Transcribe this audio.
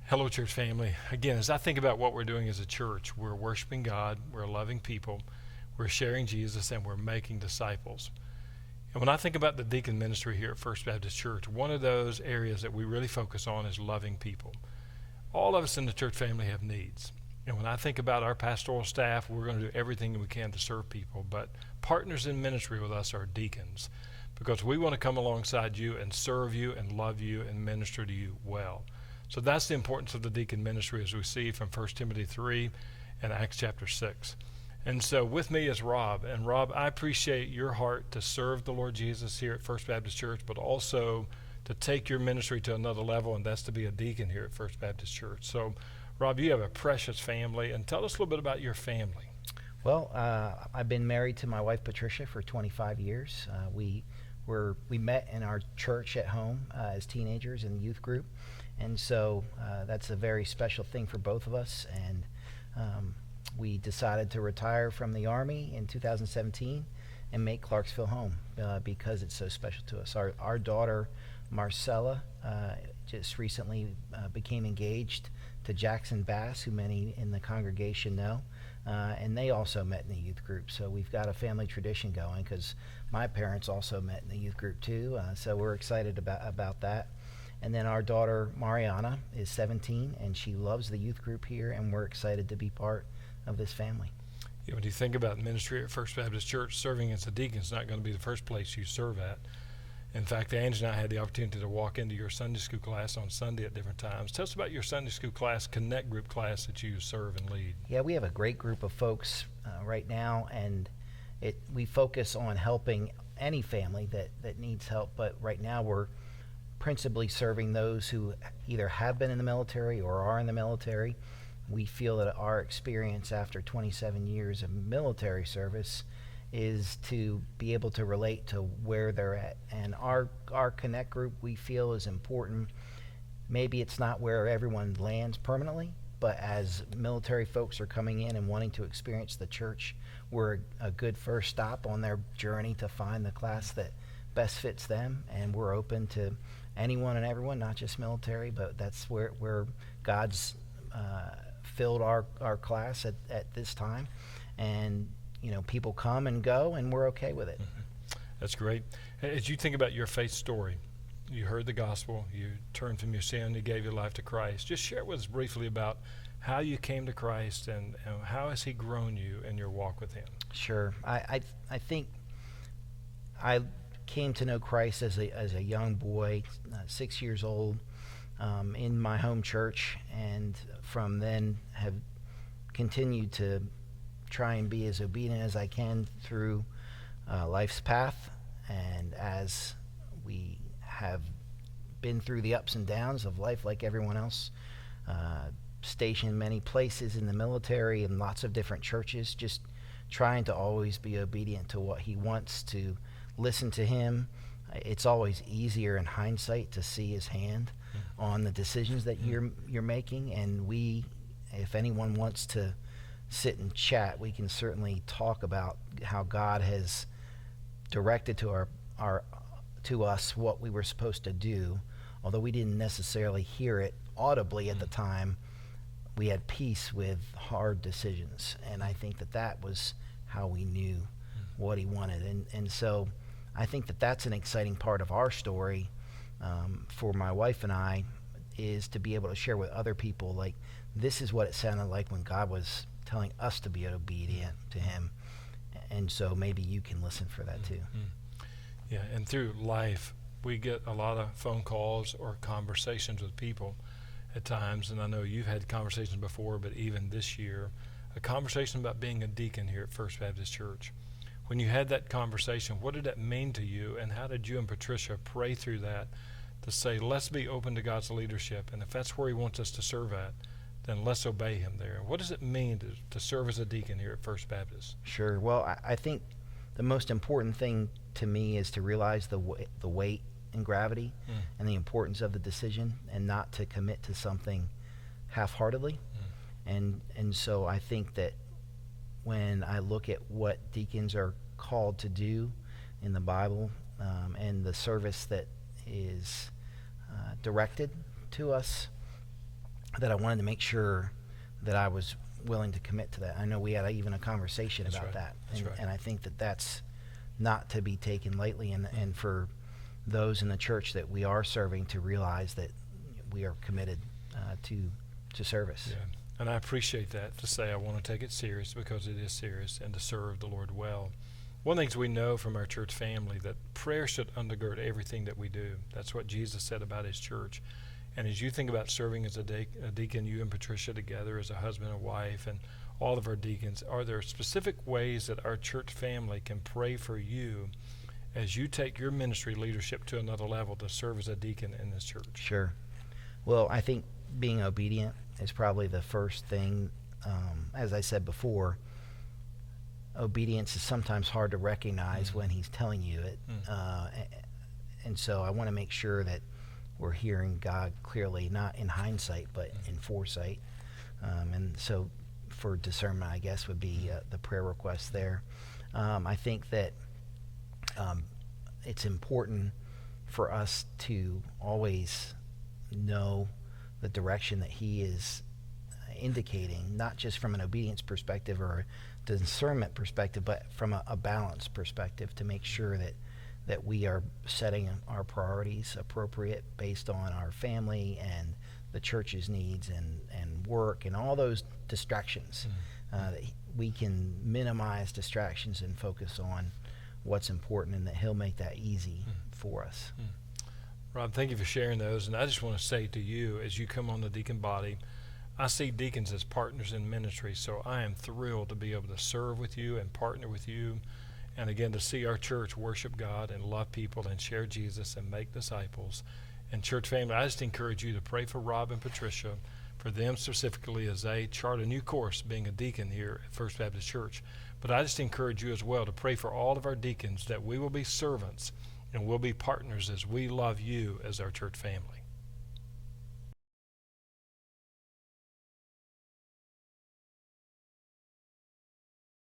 Hello, church family. Again, as I think about what we're doing as a church, we're worshiping God, we're loving people, we're sharing Jesus, and we're making disciples. And when I think about the deacon ministry here at First Baptist Church, one of those areas that we really focus on is loving people. All of us in the church family have needs. And when I think about our pastoral staff, we're going to do everything we can to serve people. But partners in ministry with us are deacons, because we want to come alongside you and serve you and love you and minister to you well. So that's the importance of the deacon ministry, as we see from 1 Timothy 3 and Acts chapter 6. And so with me is Rob. And Rob, I appreciate your heart to serve the Lord Jesus here at First Baptist Church, but also to take your ministry to another level, and that's to be a deacon here at First Baptist Church. So, Rob, you have a precious family, and tell us a little bit about your family. Well, I've been married to my wife Patricia for 25 years. We met in our church at home as teenagers in the youth group. And so that's a very special thing for both of us. And we decided to retire from the Army in 2017 and make Clarksville home because it's so special to us. Our daughter, Marcella, just recently became engaged to Jackson Bass, who many in the congregation know. And they also met in the youth group. So we've got a family tradition going because my parents also met in the youth group too. So we're excited about that. And then our daughter, Mariana, is 17, and she loves the youth group here, and we're excited to be part of this family. Yeah, when you think about ministry at First Baptist Church, serving as a deacon is not going to be the first place you serve at. In fact, Angie and I had the opportunity to walk into your Sunday school class on Sunday at different times. Tell us about your Sunday school class, Connect Group class that you serve and lead. Yeah, we have a great group of folks right now, and we focus on helping any family that needs help, but right now we're principally serving those who either have been in the military or are in the military. We feel that our experience after 27 years of military service is to be able to relate to where they're at. And our Connect group, we feel, is important. Maybe it's not where everyone lands permanently, but as military folks are coming in and wanting to experience the church, we're a good first stop on their journey to find the class that best fits them. And we're open to anyone and everyone, not just military, but that's where God's filled our class at this time. And people come and go, and we're okay with it. Mm-hmm. That's great. As you think about your faith story, you heard the gospel, you turned from your sin, you gave your life to Christ. Just share with us briefly about how you came to Christ and how has he grown you in your walk with him? Sure. I think I came to know Christ as a young boy, 6 years old, in my home church, and from then have continued to try and be as obedient as I can through life's path. And as we have been through the ups and downs of life like everyone else, stationed many places in the military and lots of different churches, just trying to always be obedient to what he wants, to listen to him. It's always easier in hindsight to see his hand on the decisions that you're making. And if anyone wants to sit and chat, we can certainly talk about how God has directed to us what we were supposed to do. Although we didn't necessarily hear it audibly at the time, we had peace with hard decisions. And I think that was how we knew what he wanted. And so I think that's an exciting part of our story for my wife and I, is to be able to share with other people, like, this is what it sounded like when God was telling us to be obedient to him. And so maybe you can listen for that too. Mm-hmm. Yeah, and through life, we get a lot of phone calls or conversations with people at times, and I know you've had conversations before, but even this year, a conversation about being a deacon here at First Baptist Church. When you had that conversation, what did that mean to you, and how did you and Patricia pray through that to say, let's be open to God's leadership, and if that's where he wants us to serve at, then let's obey him there? What does it mean to serve as a deacon here at First Baptist? Sure. Well, I think the most important thing to me is to realize the weight and gravity and the importance of the decision, and not to commit to something half-heartedly. And so I think that when I look at what deacons are called to do in the Bible, and the service that is directed to us, that I wanted to make sure that I was willing to commit to that. I know we had even a conversation That's about right. that, That's and, right. and I think that that's not to be taken lightly, and for those in the church that we are serving to realize that we are committed to service. Yeah. And I appreciate that, to say I want to take it serious, because it is serious, and to serve the Lord well. One of the things we know from our church family, that prayer should undergird everything that we do. That's what Jesus said about his church. And as you think about serving as a deacon, you and Patricia together as a husband and wife, and all of our deacons, are there specific ways that our church family can pray for you as you take your ministry leadership to another level to serve as a deacon in this church? Sure. Well, I think being obedient is probably the first thing. As I said before, obedience is sometimes hard to recognize when he's telling you it. And so I want to make sure that we're hearing God clearly, not in hindsight, but in foresight. And so for discernment, I guess, would be the prayer request there. I think that it's important for us to always know the direction that he is indicating, not just from an obedience perspective or a discernment perspective, but from a balance perspective, to make sure that we are setting our priorities appropriate based on our family and the church's needs and work and all those distractions. That we can minimize distractions and focus on what's important, and that he'll make that easy for us. Rob, thank you for sharing those. And I just want to say to you, as you come on the deacon body, I see deacons as partners in ministry, so I am thrilled to be able to serve with you and partner with you, and again, to see our church worship God and love people and share Jesus and make disciples. And church family, I just encourage you to pray for Rob and Patricia, for them specifically, as they chart a new course being a deacon here at First Baptist Church. But I just encourage you as well to pray for all of our deacons, that we will be servants and we'll be partners as we love you as our church family.